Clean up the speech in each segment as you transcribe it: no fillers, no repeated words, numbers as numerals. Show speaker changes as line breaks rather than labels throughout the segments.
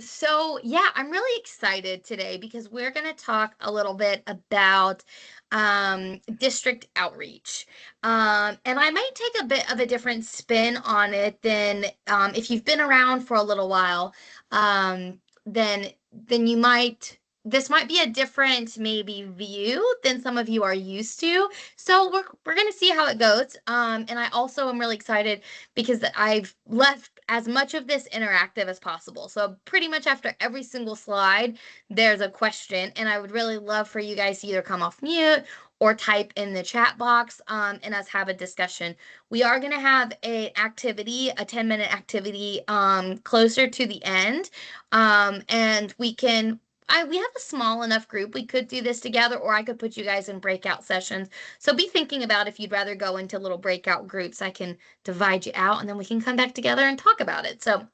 So, yeah, I'm really excited today because we're going to talk a little bit about district outreach. And I might take a bit of a different spin on it than if you've been around for a little while, then you might. This might be a different maybe view than some of you are used to. So we're going to see how it goes. And I also am really excited because I've left as much of this interactive as possible. So pretty much after every single slide, there's a question, and I would really love for you guys to either come off mute or type in the chat box and us have a discussion. We are going to have an activity, a 10-minute activity closer to the end, and we have a small enough group. We could do this together, or I could put you guys in breakout sessions. So be thinking about if you'd rather go into little breakout groups. I can divide you out and then we can come back together and talk about it. So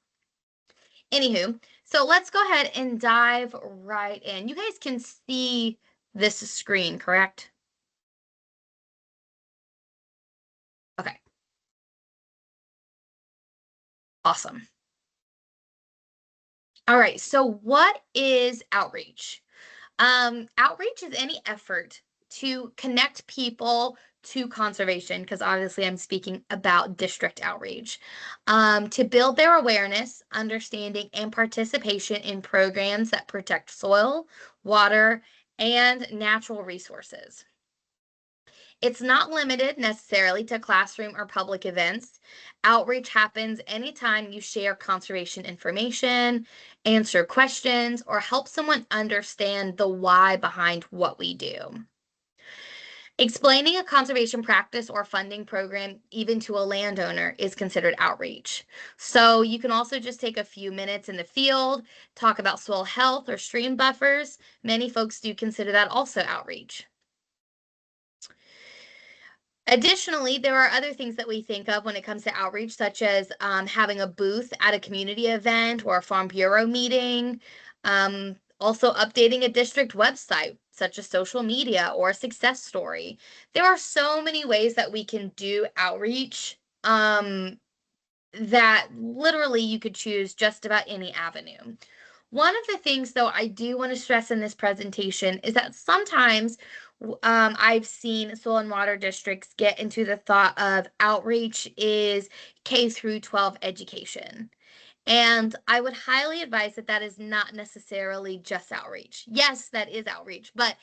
anywho, so let's go ahead and dive right in. You guys can see this screen, correct? Okay. Awesome. All right. So what is outreach? Outreach is any effort to connect people to conservation, because obviously I'm speaking about district outreach, to build their awareness, understanding, and participation in programs that protect soil, water, and natural resources. It's not limited necessarily to classroom or public events. Outreach happens anytime you share conservation information, answer questions, or help someone understand the why behind what we do. Explaining a conservation practice or funding program, even to a landowner, is considered outreach. So you can also just take a few minutes in the field, talk about soil health or stream buffers. Many folks do consider that also outreach. Additionally, there are other things that we think of when it comes to outreach, such as having a booth at a community event or a Farm Bureau meeting, also updating a district website, such as social media or a success story. There are so many ways that we can do outreach that literally you could choose just about any avenue. One of the things, though, I do want to stress in this presentation is that sometimes I've seen soil and water districts get into the thought of outreach is K through 12 education. And I would highly advise that that is not necessarily just outreach. Yes, that is outreach, but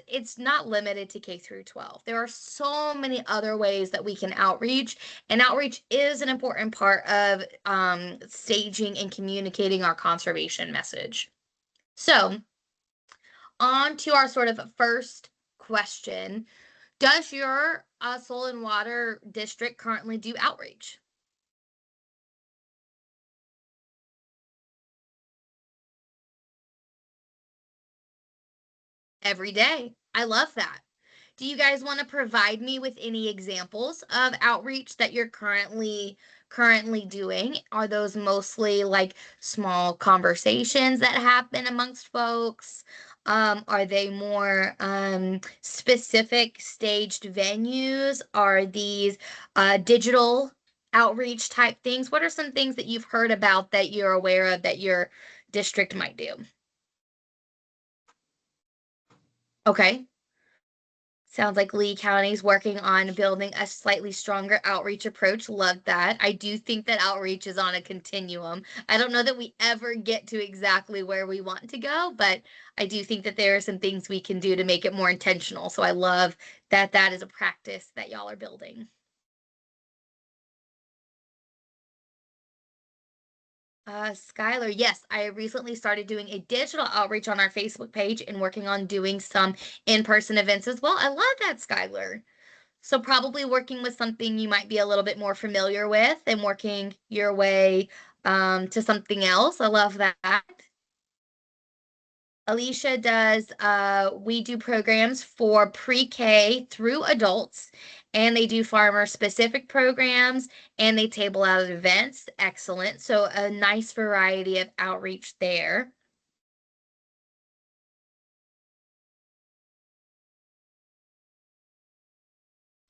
it's not limited to K through 12. There are so many other ways that we can outreach, and outreach is an important part of staging and communicating our conservation message. So on to our sort of first question. Does your soil and water district currently do outreach? Every day. I love that. Do you guys want to provide me with any examples of outreach that you're currently doing? Are those mostly like small conversations that happen amongst folks? Are they more specific staged venues? Are these digital outreach type things? What are some things that you've heard about that you're aware of that your district might do? Okay. Sounds like Lee County is working on building a slightly stronger outreach approach. Love that. I do think that outreach is on a continuum. I don't know that we ever get to exactly where we want to go, but I do think that there are some things we can do to make it more intentional. So I love that that is a practice that y'all are building. Skylar, yes, I recently started doing a digital outreach on our Facebook page and working on doing some in-person events as well. I love that, Skylar. So probably working with something you might be a little bit more familiar with and working your way to something else. I love that. Alicia does, we do programs for pre-K through adults, and they do farmer specific programs and they table out events. Excellent. So a nice variety of outreach there.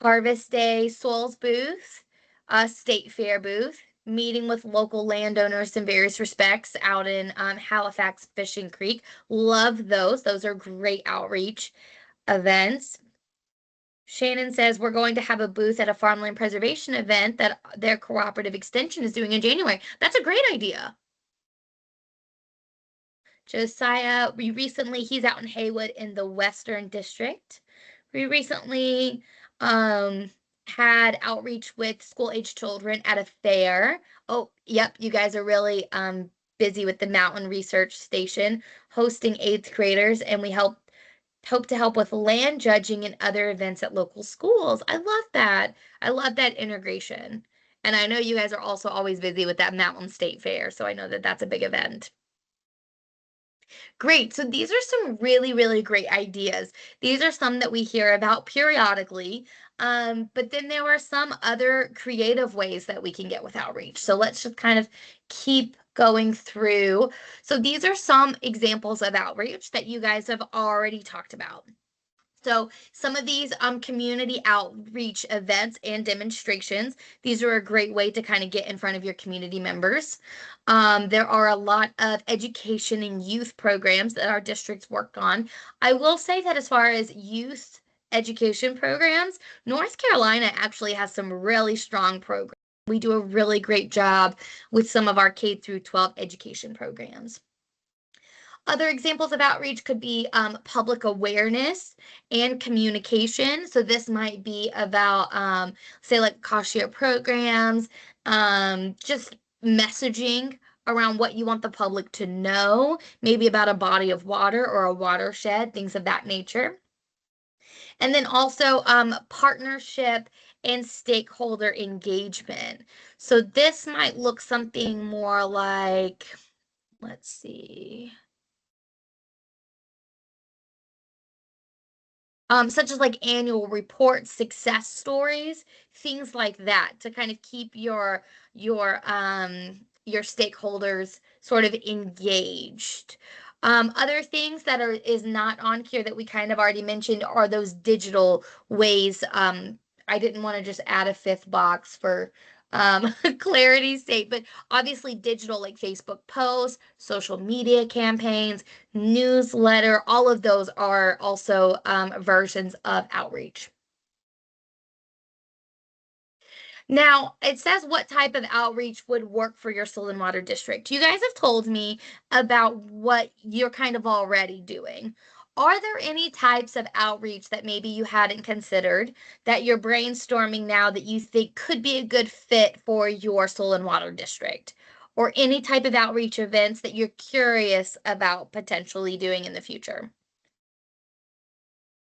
Harvest Day, Soils booth, State Fair booth, meeting with local landowners in various respects out in Halifax Fishing Creek. Love those. Those are great outreach events. Shannon says we're going to have a booth at a farmland preservation event that their cooperative extension is doing in January. That's a great idea. Josiah, he's out in Haywood in the Western District. We recently had outreach with school-age children at a fair. Oh, yep, you guys are really busy with the Mountain Research Station hosting eighth graders, and we hope to help with land judging and other events at local schools. I love that. I love that integration. And I know you guys are also always busy with that Mountain State Fair, so I know that that's a big event. Great. So these are some really, really great ideas. These are some that we hear about periodically. But then there are some other creative ways that we can get with outreach. So let's just kind of keep going through. So these are some examples of outreach that you guys have already talked about. So some of these community outreach events and demonstrations, these are a great way to kind of get in front of your community members. There are a lot of education and youth programs that our districts work on. I will say that as far as youth education programs, North Carolina actually has some really strong programs. We do a really great job with some of our K through 12 education programs. Other examples of outreach could be public awareness and communication. So this might be about, say, like cost share programs, just messaging around what you want the public to know, maybe about a body of water or a watershed, things of that nature. And then also partnership and stakeholder engagement. So this might look something more like, let's see. Such as like annual reports, success stories, things like that to kind of keep your stakeholders sort of engaged. Other things that is not on here that we kind of already mentioned are those digital ways. I didn't want to just add a fifth box for clarity's sake, but obviously digital like Facebook posts, social media campaigns, newsletter, all of those are also versions of outreach. Now, it says what type of outreach would work for your soil and water district. You guys have told me about what you're kind of already doing. Are there any types of outreach that maybe you hadn't considered that you're brainstorming now that you think could be a good fit for your soil and water district? Or any type of outreach events that you're curious about potentially doing in the future?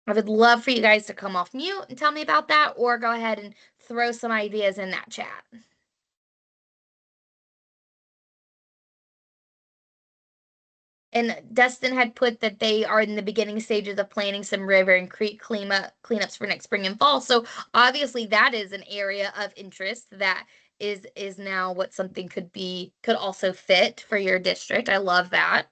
I would love for you guys to come off mute and tell me about that, or go ahead and throw some ideas in that chat. And Dustin had put that they are in the beginning stages of planning some river and creek cleanups for next spring and fall. So obviously that is an area of interest that is now what something could also fit for your district. I love that.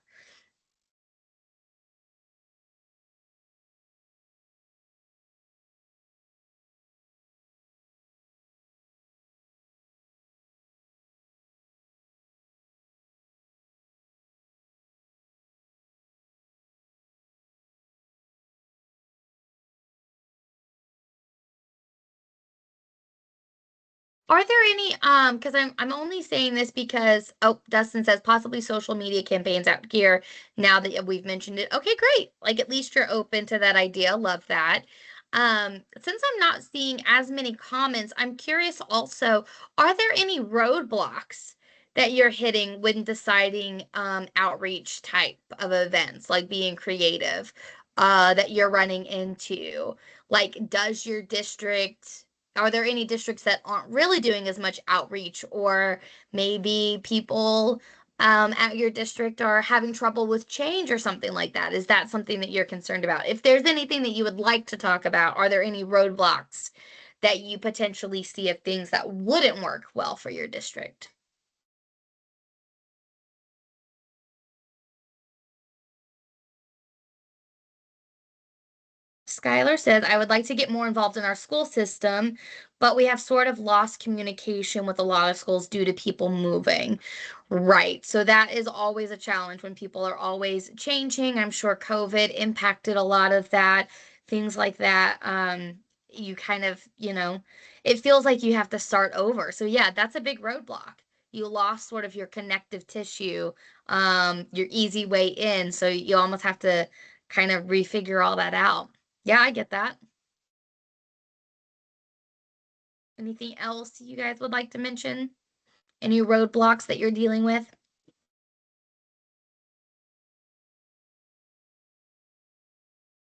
Are there any, because I'm only saying this because, oh, Dustin says possibly social media campaigns out here now that we've mentioned it. Okay, great. Like at least you're open to that idea. Love that. Since I'm not seeing as many comments, I'm curious also, are there any roadblocks that you're hitting when deciding outreach type of events, like being creative, that you're running into? Like, does your district are there any districts that aren't really doing as much outreach, or maybe people at your district are having trouble with change or something like that? Is that something that you're concerned about? If there's anything that you would like to talk about, are there any roadblocks that you potentially see of things that wouldn't work well for your district? Skylar says, I would like to get more involved in our school system, but we have sort of lost communication with a lot of schools due to people moving. Right. So that is always a challenge when people are always changing. I'm sure COVID impacted a lot of that, things like that. You kind of, it feels like you have to start over. So yeah, that's a big roadblock. You lost sort of your connective tissue, your easy way in. So you almost have to kind of refigure all that out. Yeah, I get that. Anything else you guys would like to mention? Any roadblocks that you're dealing with?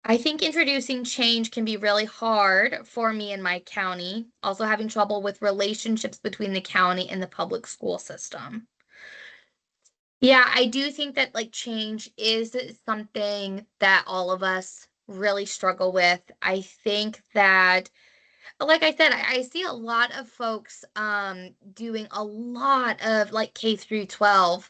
I think introducing change can be really hard for me in my county. Also having trouble with relationships between the county and the public school system. Yeah, I do think that like change is something that all of us really struggle with. I think that, like I said, I see a lot of folks doing a lot of like K through 12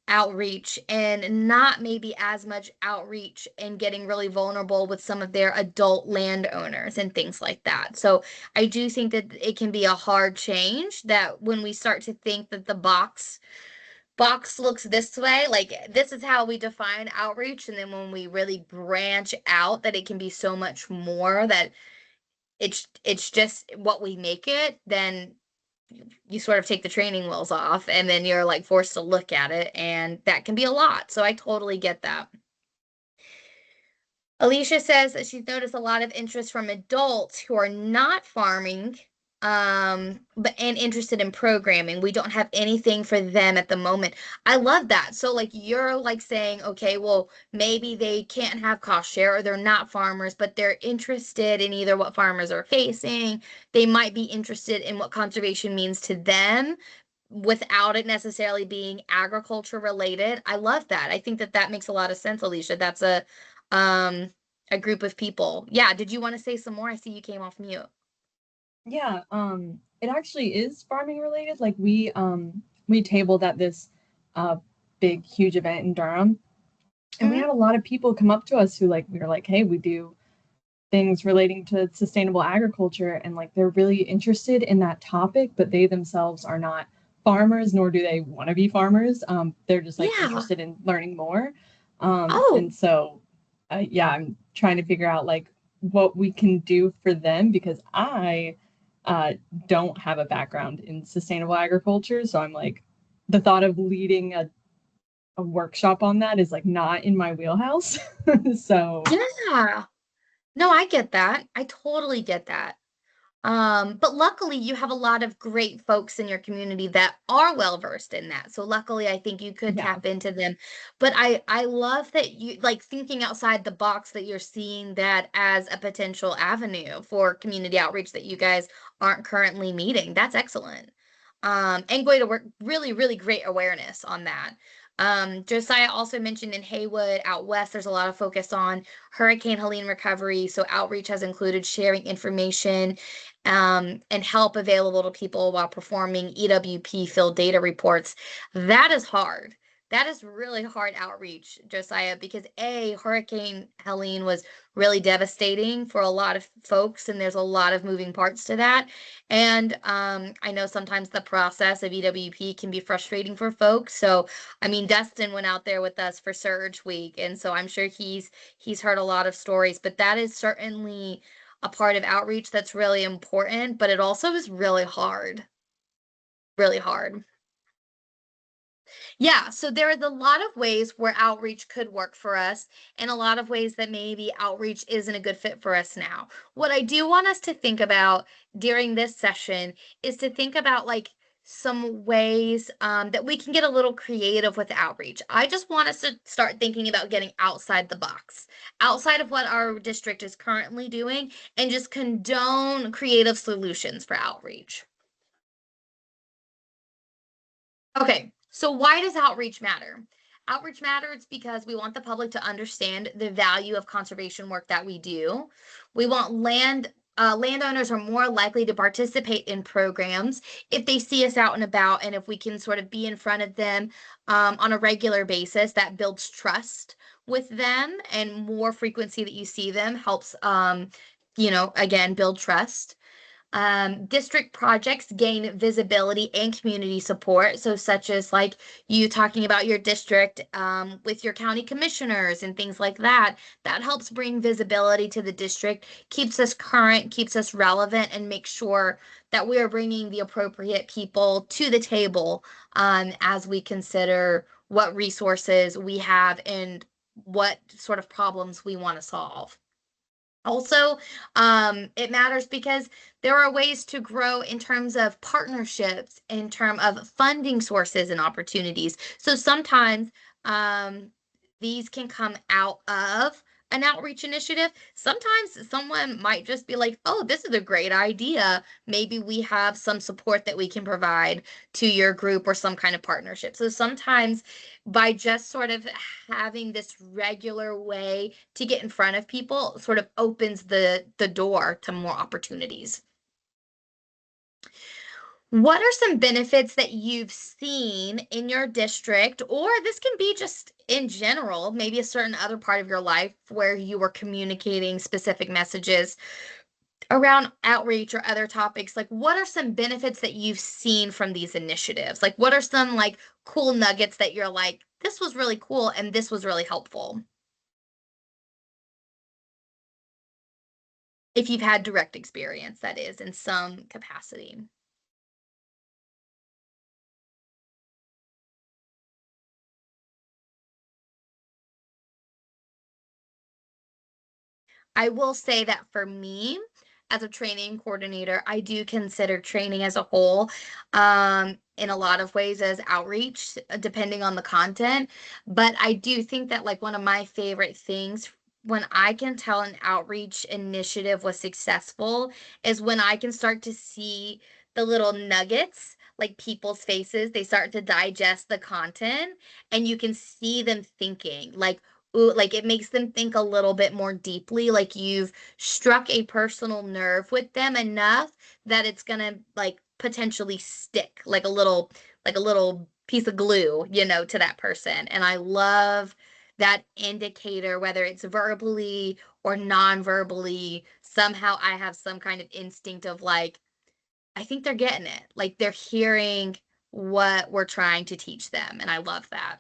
outreach and not maybe as much outreach and getting really vulnerable with some of their adult landowners and things like that. So I do think that it can be a hard change that when we start to think that the box looks this way, like this is how we define outreach, and then when we really branch out that it can be so much more that it's just what we make it, then you sort of take the training wheels off and then you're like forced to look at it, and that can be a lot. So I totally get that. Alicia says that she's noticed a lot of interest from adults who are not farming, but and interested in programming. We don't have anything for them at the moment. I love that. So like you're like saying, okay, well, maybe they can't have cost share or they're not farmers, but they're interested in either what farmers are facing. They might be interested in what conservation means to them without it necessarily being agriculture related. I love that. I think that that makes a lot of sense, Alicia. That's um a group of people. Yeah, did you want to say some more? I see you came off mute.
Yeah, it actually is farming related. Like we tabled at this uh big huge event in Durham, and we
Hmm.
had a lot of people come up to us who like we were like, "Hey, we do things relating to sustainable agriculture," and like they're really interested in that topic, but they themselves are not farmers, nor do they want to be farmers. They're just like
Yeah.
interested in learning more.
Oh,
And so, yeah, I'm trying to figure out like what we can do for them because I uh, don't have a background in sustainable agriculture. So I'm like, the thought of leading a workshop on that is like not in my wheelhouse. So
yeah. No, I get that. I totally get that. But luckily you have a lot of great folks in your community that are well versed in that. So luckily I think you could
yeah,
tap into them. But I love that you like thinking outside the box, that you're seeing that as a potential avenue for community outreach that you guys aren't currently meeting. That's excellent. And going to work really, really great awareness on that. Josiah also mentioned in Haywood out west, there's a lot of focus on Hurricane Helene recovery. So outreach has included sharing information and help available to people while performing EWP field data reports. That is hard. That is really hard outreach, Josiah, because Hurricane Helene was really devastating for a lot of folks, and there's a lot of moving parts to that. And I know sometimes the process of EWP can be frustrating for folks. So, I mean, Dustin went out there with us for Surge Week, and so I'm sure he's heard a lot of stories. But that is certainly a part of outreach that's really important, but it also is really hard, really hard. Yeah, so there is a lot of ways where outreach could work for us, and a lot of ways that maybe outreach isn't a good fit for us now. What I do want us to think about during this session is to think about like some ways that we can get a little creative with outreach. I just want us to start thinking about getting outside the box, outside of what our district is currently doing, and just condone creative solutions for outreach. Okay, so why does outreach matter? Outreach matters because we want the public to understand the value of conservation work that we do. We want landowners are more likely to participate in programs if they see us out and about, and if we can sort of be in front of them on a regular basis. That builds trust with them, and more frequency that you see them helps, again, build trust. District projects gain visibility and community support. So, such as like you talking about your district with your county commissioners and things like that, that helps bring visibility to the district, keeps us current, keeps us relevant, and makes sure that we are bringing the appropriate people to the table as we consider what resources we have and what sort of problems we want to solve. Also, it matters because there are ways to grow in terms of partnerships, in terms of funding sources and opportunities. So sometimes um, these can come out of an outreach initiative. Sometimes someone might just be like, oh, this is a great idea. Maybe we have some support that we can provide to your group or some kind of partnership. So sometimes by just sort of having this regular way to get in front of people sort of opens the door to more opportunities. What are some benefits that you've seen in your district, or this can be just in general, maybe a certain other part of your life where you were communicating specific messages around outreach or other topics? Like, what are some benefits that you've seen from these initiatives? Like, what are some like cool nuggets that you're like, this was really cool and this was really helpful? If you've had direct experience, that is, in some capacity. I will say that for me, as a training coordinator, I do consider training as a whole, in a lot of ways as outreach, depending on the content. But I do think that like one of my favorite things when I can tell an outreach initiative was successful is when I can start to see the little nuggets, like people's faces, they start to digest the content and you can see them thinking like, ooh, like it makes them think a little bit more deeply, like you've struck a personal nerve with them enough that it's gonna like potentially stick like a little piece of glue, to that person. And I love that indicator, whether it's verbally or non-verbally. Somehow I have some kind of instinct of like, I think they're getting it. Like they're hearing what we're trying to teach them. And I love that.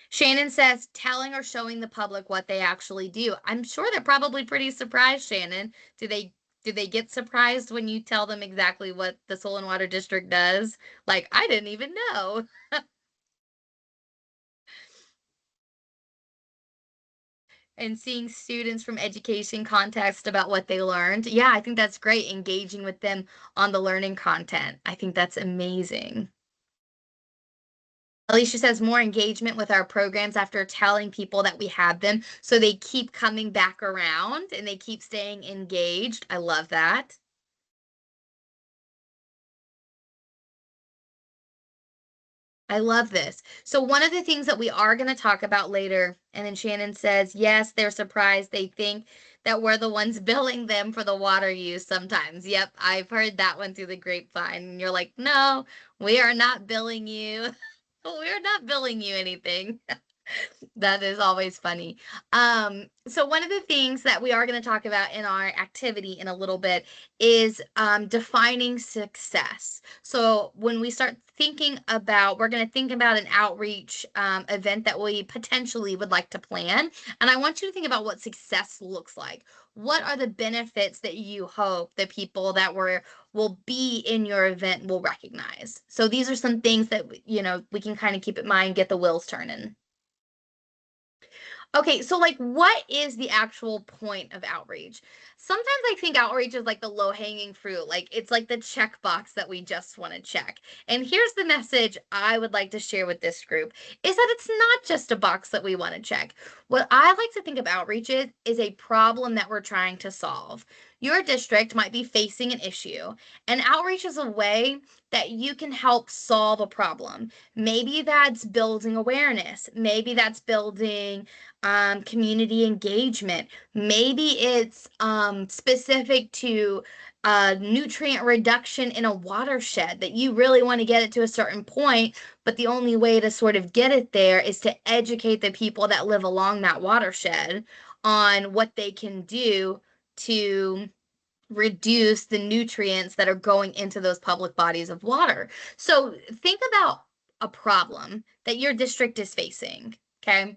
Shannon says telling or showing the public what they actually do. I'm sure they're probably pretty surprised, Shannon. Do they get surprised when you tell them exactly what the Soil and Water District does? Like, I didn't even know. And seeing students from education context about what they learned. Yeah, I think that's great. Engaging with them on the learning content. I think that's amazing. Alicia says more engagement with our programs after telling people that we have them. So they keep coming back around and they keep staying engaged. I love that. I love this. So one of the things that we are going to talk about later, and then Shannon says, yes, they're surprised. They think that we're the ones billing them for the water use sometimes. Yep, I've heard that one through the grapevine. And you're like, no, we are not billing you. We're not billing you anything. That is always funny. So one of the things that we are going to talk about in our activity in a little bit is defining success. So when we start thinking about, we're going to think about an outreach event that we potentially would like to plan. And I want you to think about what success looks like. What are the benefits that you hope the people that will be in your event will recognize? So these are some things that, we can kind of keep in mind, get the wheels turning. Okay, so like what is the actual point of outreach? Sometimes I think outreach is like the low-hanging fruit. Like it's like the checkbox that we just want to check. And here's the message I would like to share with this group is that it's not just a box that we want to check. What I like to think of outreach is a problem that we're trying to solve. Your district might be facing an issue, and outreach is a way that you can help solve a problem. Maybe that's building awareness. Maybe that's building community engagement. Maybe it's specific to nutrient reduction in a watershed, that you really want to get it to a certain point, but the only way to sort of get it there is to educate the people that live along that watershed on what they can do to reduce the nutrients that are going into those public bodies of water. So think about a problem that your district is facing, okay?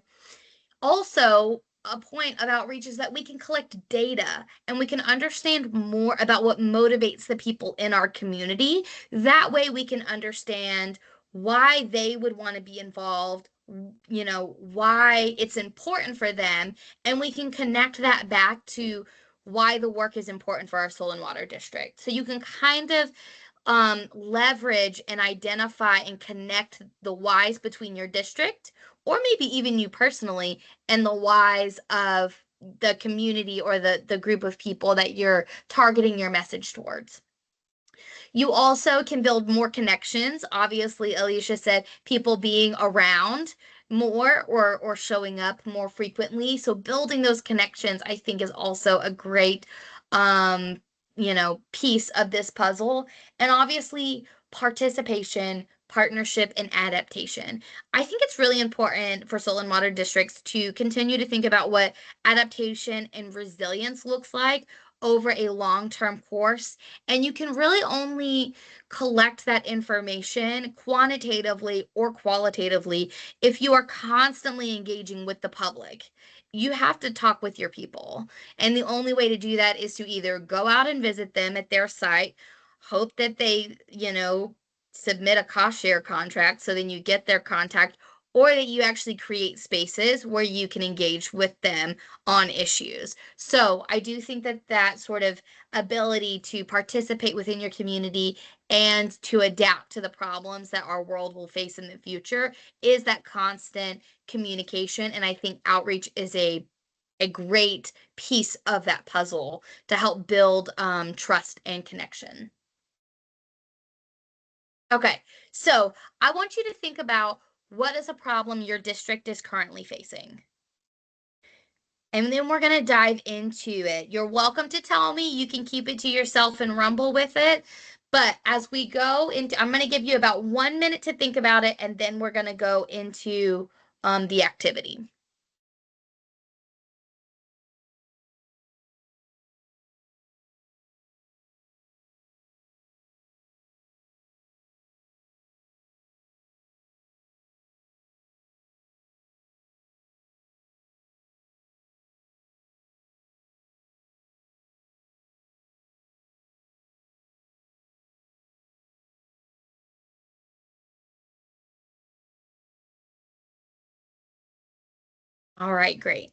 Also, a point of outreach is that we can collect data and we can understand more about what motivates the people in our community. That way, we can understand why they would want to be involved, why it's important for them, and we can connect that back to why the work is important for our soil and water district. So you can kind of leverage and identify and connect the whys between your district, or maybe even you personally, and the whys of the community or the group of people that you're targeting your message towards. You also can build more connections. Obviously, Alicia said people being around more or showing up more frequently. So building those connections, I think, is also a great piece of this puzzle. And obviously, participation, partnership, and adaptation. I think it's really important for soil and water districts to continue to think about what adaptation and resilience looks like over a long-term course. And you can really only collect that information quantitatively or qualitatively if you are constantly engaging with the public. You have to talk with your people. And the only way to do that is to either go out and visit them at their site, hope that they, submit a cost share contract so then you get their contact, or that you actually create spaces where you can engage with them on issues. So I do think that that sort of ability to participate within your community and to adapt to the problems that our world will face in the future is that constant communication. And I think outreach is a great piece of that puzzle to help build trust and connection. Okay, so I want you to think about what is a problem your district is currently facing. And then we're going to dive into it. You're welcome to tell me. You can keep it to yourself and rumble with it. But as we go into, I'm going to give you about 1 minute to think about it, and then we're going to go into the activity. All right, great.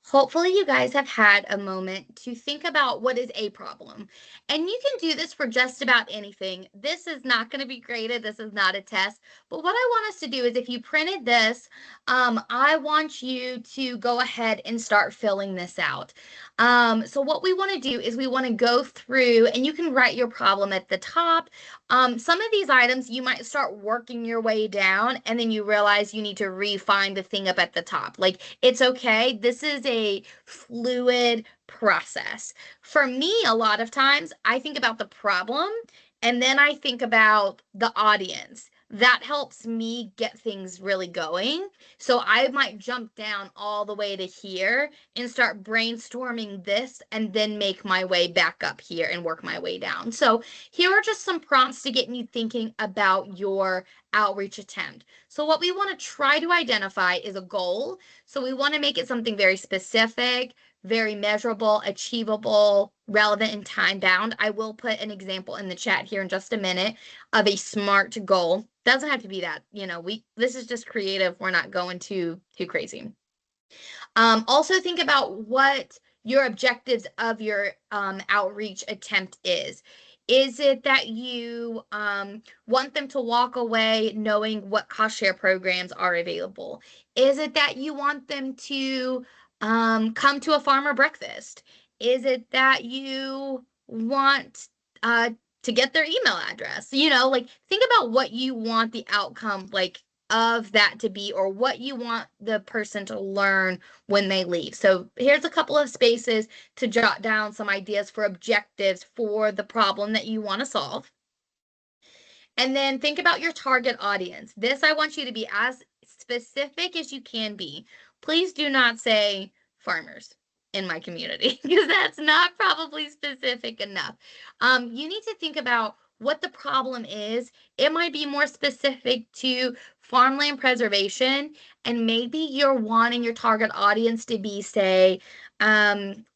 Hopefully, you guys have had a moment to think about what is a problem. And you can do this for just about anything. This is not going to be graded. This is not a test. But what I want us to do is if you printed this, I want you to go ahead and start filling this out. So what we want to do is we want to go through, and you can write your problem at the top. Some of these items you might start working your way down, and then you realize you need to refine the thing up at the top. Like, it's okay. This is a fluid process. For me, a lot of times I think about the problem and then I think about the audience. That helps me get things really going. So I might jump down all the way to here and start brainstorming this and then make my way back up here and work my way down. So here are just some prompts to get you thinking about your outreach attempt. So what we want to try to identify is a goal. So we want to make it something very specific, very measurable, achievable, relevant, and time bound. I will put an example in the chat here in just a minute of a SMART goal. Doesn't have to be that, this is just creative. We're not going too crazy. Also think about what your objectives of your outreach attempt is. Is it that you want them to walk away knowing what cost share programs are available? Is it that you want them to come to a farmer breakfast? Is it that you want to get their email address? Like think about what you want the outcome like of that to be, or what you want the person to learn when they leave. So here's a couple of spaces to jot down some ideas for objectives for the problem that you want to solve. And then think about your target audience. This, I want you to be as specific as you can be. Please do not say farmers in my community, because that's not probably specific enough. You need to think about what the problem is. It might be more specific to farmland preservation, and maybe you're wanting your target audience to be, say,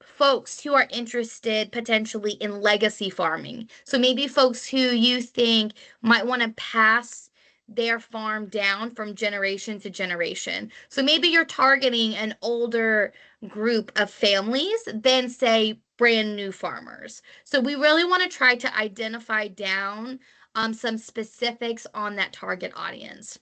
folks who are interested potentially in legacy farming. So maybe folks who you think might want to pass their farm down from generation to generation. So maybe you're targeting an older group of families than, say, brand new farmers. So we really want to try to identify down some specifics on that target audience.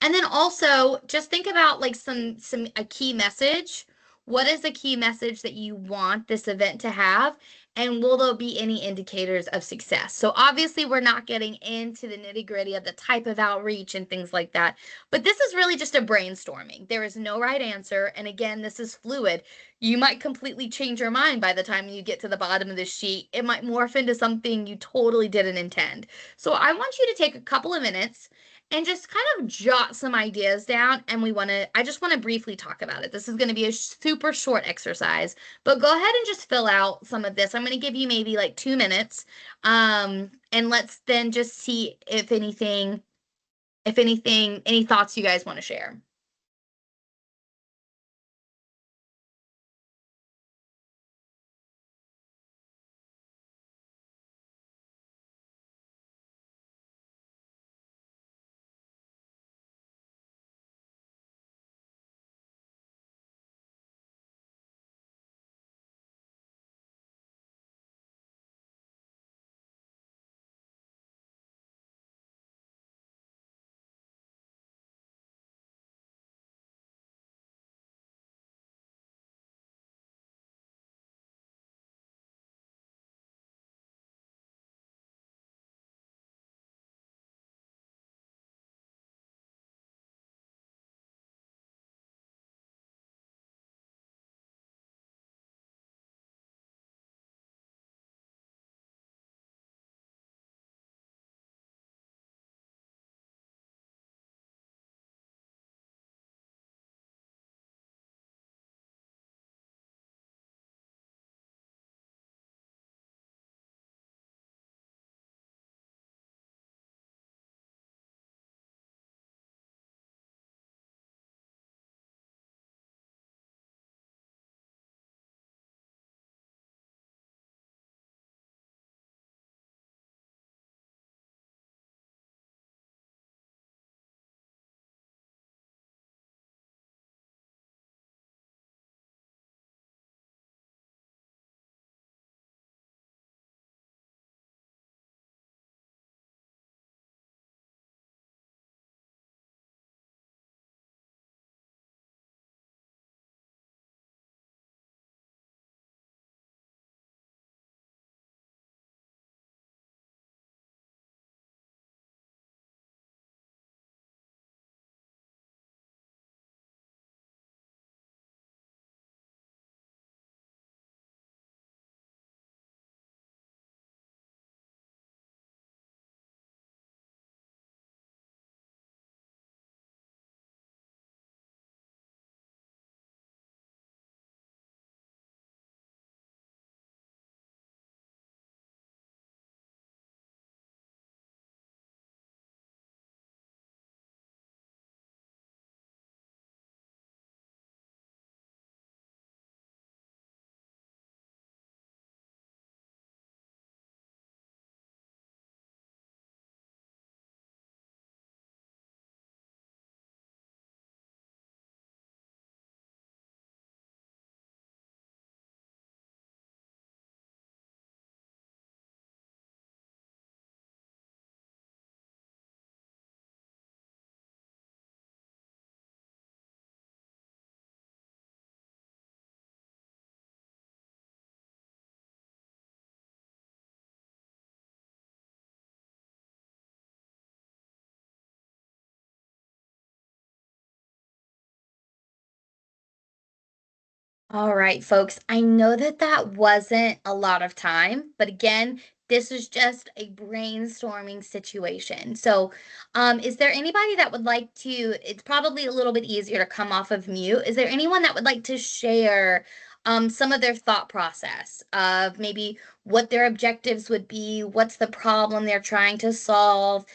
And then also just think about like some a key message. What is the key message that you want this event to have? And will there be any indicators of success? So obviously we're not getting into the nitty-gritty of the type of outreach and things like that. But this is really just a brainstorming. There is no right answer. And again, this is fluid. You might completely change your mind by the time you get to the bottom of the sheet. It might morph into something you totally didn't intend. So I want you to take a couple of minutes and just kind of jot some ideas down, and I just want to briefly talk about it. This is going to be a super short exercise, but go ahead and just fill out some of this. I'm going to give you maybe like 2 minutes, and let's then just see if anything, any thoughts you guys want to share. All right, folks. I know that that wasn't a lot of time, but again, this is just a brainstorming situation. So, is there anybody that would like to? It's probably a little bit easier to come off of mute. Is there anyone that would like to share some of their thought process of maybe what their objectives would be? What's the problem they're trying to solve?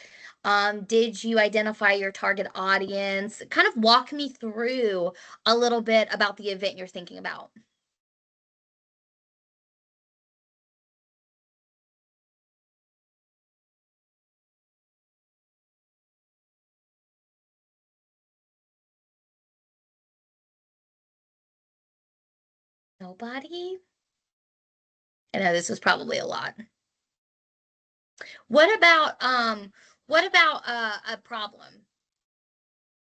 Did you identify your target audience? Kind of walk me through a little bit about the event you're thinking about. Nobody? I know this was probably a lot. What about a problem?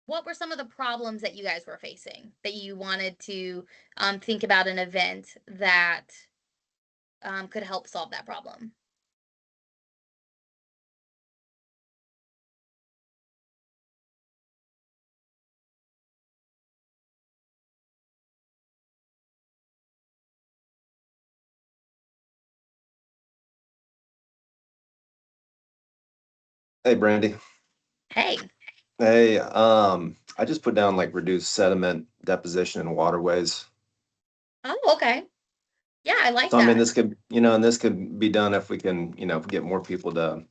What were some of the problems that you guys were facing that you wanted to think about an event that could help solve that problem?
Hey, Brandy.
Hey.
Hey, I just put down like reduced sediment deposition in waterways.
Oh, okay. Yeah, I like
So I mean,
that.
this could, and this could be done if we can, get more people to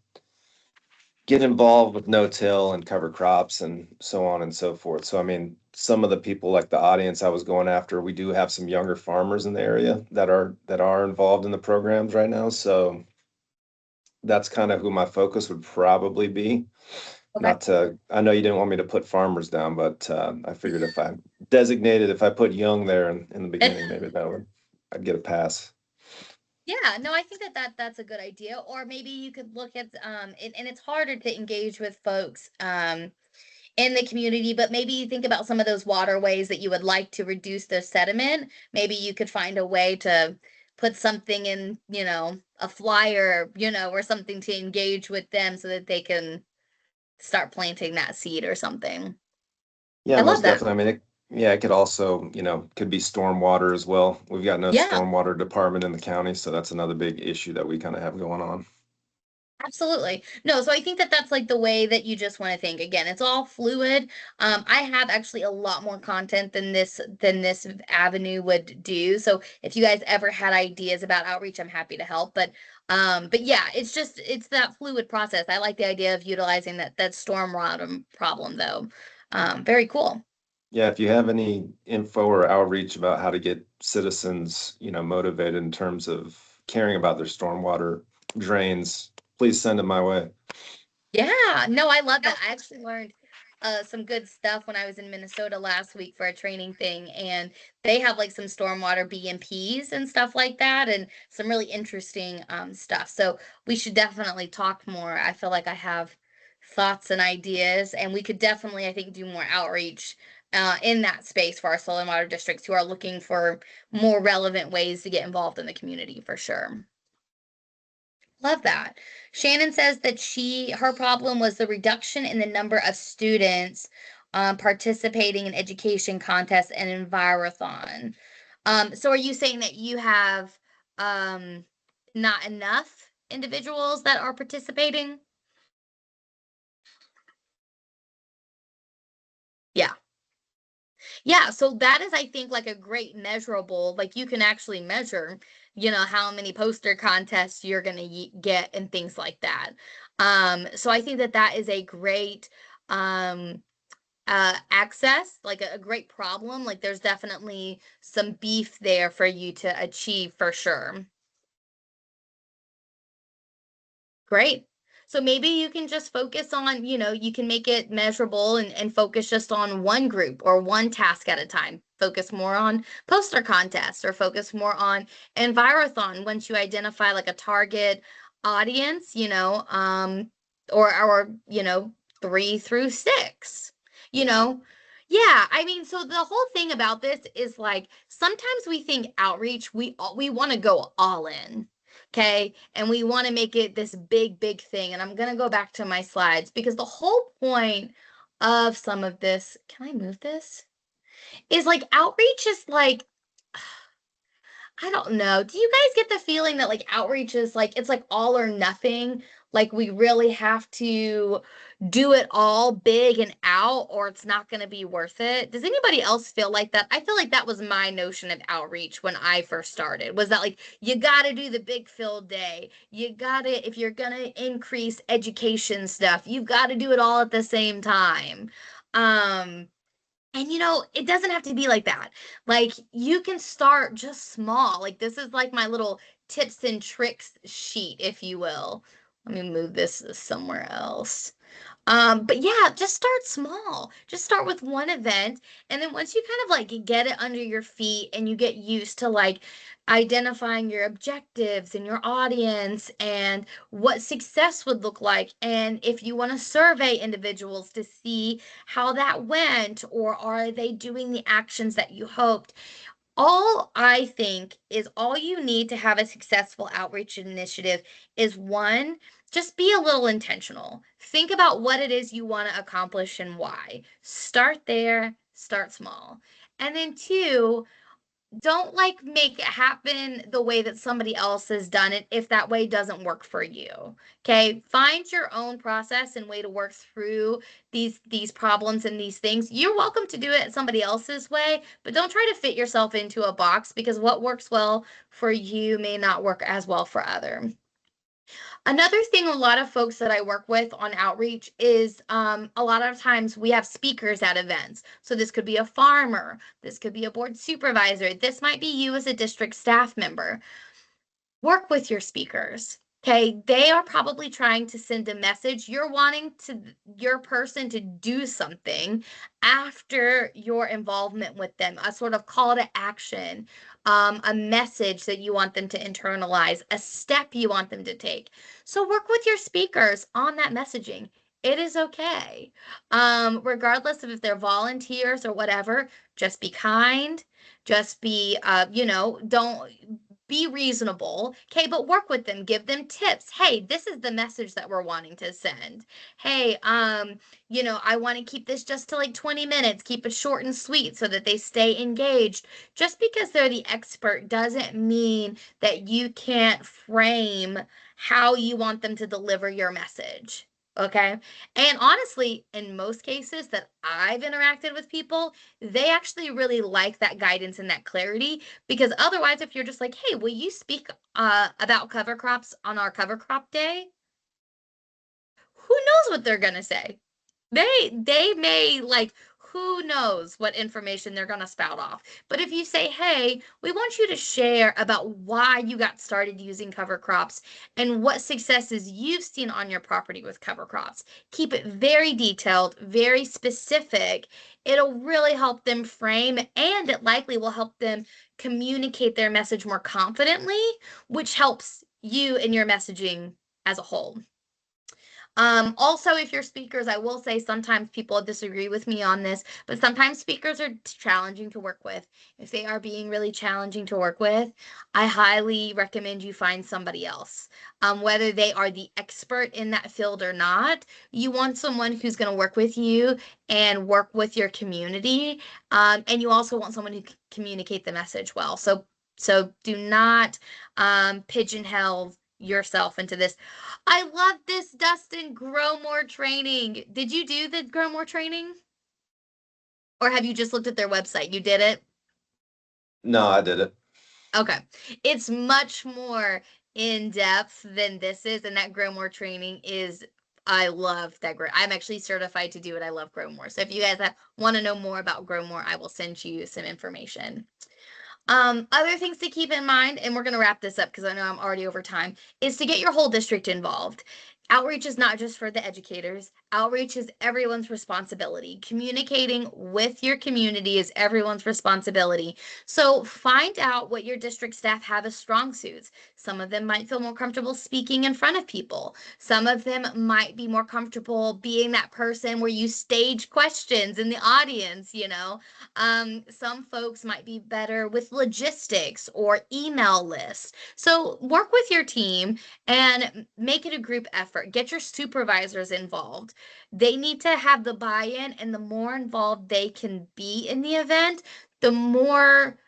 get involved with no-till and cover crops and so on and so forth. So I mean, some of the people like the audience I was going after, we do have some younger farmers in the area that are involved in the programs right now. So that's kind of who my focus would probably be.
Okay.
Not to, I know you didn't want me to put farmers down, but I figured if I put young there in the beginning, maybe I'd get a pass.
Yeah, no, I think that, that's a good idea. Or maybe you could look at and it's harder to engage with folks in the community, but maybe you think about some of those waterways that you would like to reduce their sediment. Maybe you could find a way to put something in, a flyer, or something to engage with them so that they can start planting that seed or something.
Yeah,
I love
most
that.
definitely. I mean, yeah, it could also, could be stormwater as well. We've got no
Yeah.
stormwater department in the county, so that's another big issue that we kind of have going on.
Absolutely. No, so I think that that's like the way that you just want to think. Again, it's all fluid. I have actually a lot more content than this avenue would do. So if you guys ever had ideas about outreach, I'm happy to help. But yeah, it's that fluid process. I like the idea of utilizing that storm bottom problem though. Very cool.
Yeah, if you have any info or outreach about how to get citizens, motivated in terms of caring about their stormwater drains, please send it my way.
Yeah, no, I love that. I actually learned some good stuff when I was in Minnesota last week for a training thing, and they have like some stormwater BMPs and stuff like that, and some really interesting stuff. So we should definitely talk more. I feel like I have thoughts and ideas, and we could definitely, I think, do more outreach in that space for our soil and water districts who are looking for more relevant ways to get involved in the community for sure. Love that. Shannon says that her problem was the reduction in the number of students participating in education contests and envirothon. So are you saying that you have um, not enough individuals that are participating? Yeah. Yeah, so that is, I think, like a great measurable, like you can actually measure, how many poster contests you're going to get and things like that. So I think that that is a great um access, like a great problem. Like there's definitely some beef there for you to achieve for sure. Great. So maybe you can just focus on, you can make it measurable and focus just on one group or one task at a time. Focus more on poster contests or focus more on envirothon once you identify like a target audience, or 3 through 6, you know. Yeah, I mean, so the whole thing about this is like sometimes we think outreach, we want to go all in. Okay. And we want to make it this big, big thing. And I'm going to go back to my slides because the whole point of some of this, can I move this? Is like outreach is like, I don't know. Do you guys get the feeling that like outreach is like it's like all or nothing? Like we really have to do it all big and out or it's not going to be worth it. Does anybody else feel like that? I feel like that was my notion of outreach when I first started. Was that like you got to do the big field day. You got to if you're going to increase education stuff, you've got to do it all at the same time. Um and it doesn't have to be like that. Like you can start just small. Like this is like my little tips and tricks sheet, if you will. Let me move this somewhere else. But yeah, just start small. Just start with one event. And then once you kind of like get it under your feet and you get used to like identifying your objectives and your audience and what success would look like. And if you want to survey individuals to see how that went, or are they doing the actions that you hoped? All I think is all you need to have a successful outreach initiative is one, just be a little intentional. Think about what it is you want to accomplish and why. Start there, start small. And then two, don't like make it happen the way that somebody else has done it if that way doesn't work for you. Okay? Find your own process and way to work through these problems and these things. You're welcome to do it somebody else's way, but don't try to fit yourself into a box because what works well for you may not work as well for other. Another thing a lot of folks that I work with on outreach is a lot of times we have speakers at events. So this could be a farmer, this could be a board supervisor, this might be you as a district staff member. Work with your speakers. Okay, they are probably trying to send a message. You're wanting your person to do something after your involvement with them, a sort of call to action, a message that you want them to internalize, a step you want them to take. So work with your speakers on that messaging. It is okay. Regardless of if they're volunteers or whatever, just be kind, just be, don't be reasonable. Okay, but work with them, give them tips. Hey, this is the message that we're wanting to send. Hey, I want to keep this just to like 20 minutes, keep it short and sweet so that they stay engaged. Just because they're the expert doesn't mean that you can't frame how you want them to deliver your message. Okay. And honestly, in most cases that I've interacted with people, they actually really like that guidance and that clarity because otherwise, if you're just like, hey, will you speak about cover crops on our cover crop day? Who knows what they're gonna say? They may like who knows what information they're going to spout off. But if you say, "Hey, we want you to share about why you got started using cover crops and what successes you've seen on your property with cover crops." Keep it very detailed, very specific. It'll really help them frame and it likely will help them communicate their message more confidently, which helps you in your messaging as a whole. Also, if you're speakers, I will say sometimes people disagree with me on this, but sometimes speakers are challenging to work with. If they are being really challenging to work with, I highly recommend you find somebody else. Whether they are the expert in that field or not, you want someone who's going to work with you and work with your community. And you also want someone who can communicate the message well. So do not pigeonhole yourself into this. I love this, Dustin. Grow more training. Did you do the grow more training? Or have you just looked at their website? You did it?
No, I did it.
Okay. It's much more in depth than this is. And that grow more training is, I love that. I'm actually certified to do it. I love grow more. So if you guys want to know more about grow more, I will send you some information. Other things to keep in mind, and we're going to wrap this up because I know I'm already over time, is to get your whole district involved. Outreach is not just for the educators. Outreach is everyone's responsibility. Communicating with your community is everyone's responsibility. So find out what your district staff have as strong suits. Some of them might feel more comfortable speaking in front of people. Some of them might be more comfortable being that person where you stage questions in the audience, some folks might be better with logistics or email lists. So work with your team and make it a group effort. Get your supervisors involved. They need to have the buy-in, and the more involved they can be in the event, the more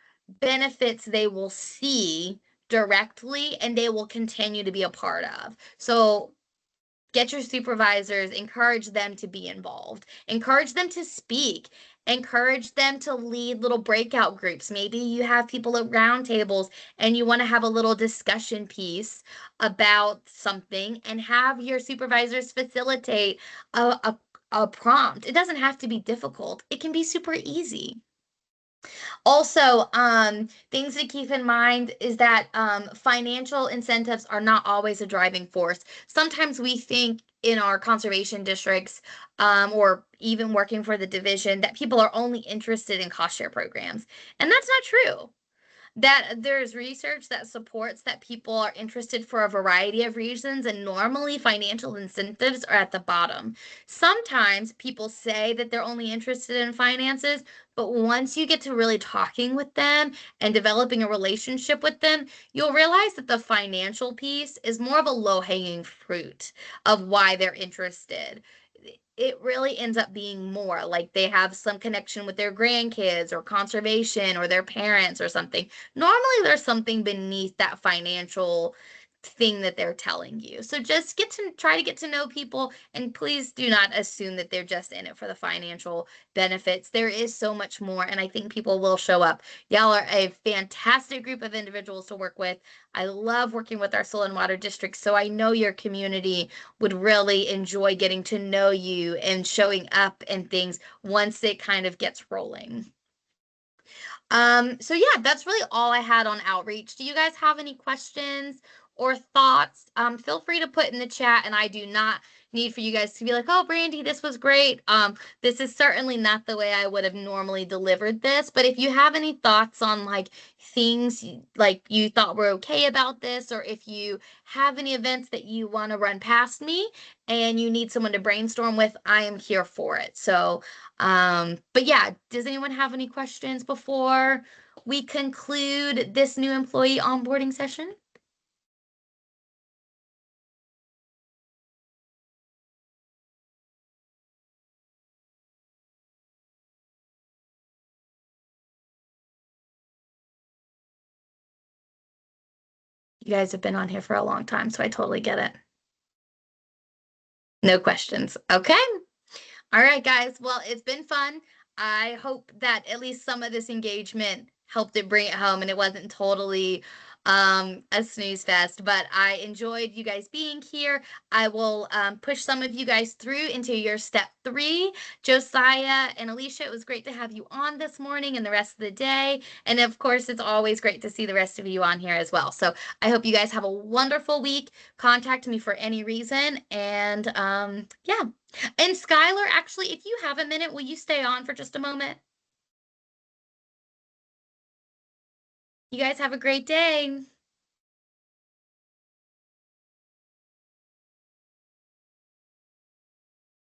benefits they will see directly and they will continue to be a part of. So get your supervisors, encourage them to be involved, encourage them to speak, encourage them to lead little breakout groups. Maybe you have people at round tables and you want to have a little discussion piece about something and have your supervisors facilitate a prompt. It doesn't have to be difficult, it can be super easy. Also, things to keep in mind is that financial incentives are not always a driving force. Sometimes we think in our conservation districts, or even working for the division, that people are only interested in cost share programs, and that's not true. That there's research that supports that people are interested for a variety of reasons, and normally financial incentives are at the bottom. Sometimes people say that they're only interested in finances, but once you get to really talking with them and developing a relationship with them, you'll realize that the financial piece is more of a low-hanging fruit of why they're interested. It really ends up being more like they have some connection with their grandkids or conservation or their parents or something. Normally, there's something beneath that financial thing that they're telling you. So just try to get to know people, and please do not assume that they're just in it for the financial benefits. There is so much more, and I think people will show up. Y'all are a fantastic group of individuals to work with. I love working with our soil and water districts, so I know your community would really enjoy getting to know you and showing up and things once it kind of gets rolling. So yeah, that's really all I had on outreach. Do you guys have any questions or thoughts? Feel free to put in the chat, and I do not need for you guys to be like, oh, Brandy, this was great. This is certainly not the way I would have normally delivered this, but if you have any thoughts on like things like you thought were okay about this, or if you have any events that you want to run past me and you need someone to brainstorm with, I am here for it. So but yeah, does anyone have any questions before we conclude this new employee onboarding session? You guys have been on here for a long time, so I totally get it. No questions. Okay. All right, guys. Well, it's been fun. I hope that at least some of this engagement helped it bring it home and it wasn't totally a snooze fest, but I enjoyed you guys being here. I will push some of you guys through into your step 3. Josiah and Alicia, it was great to have you on this morning and the rest of the day. And of course, it's always great to see the rest of you on here as well. So I hope you guys have a wonderful week. Contact me for any reason. And yeah. And Skylar, actually, if you have a minute, will you stay on for just a moment? You guys have a great day.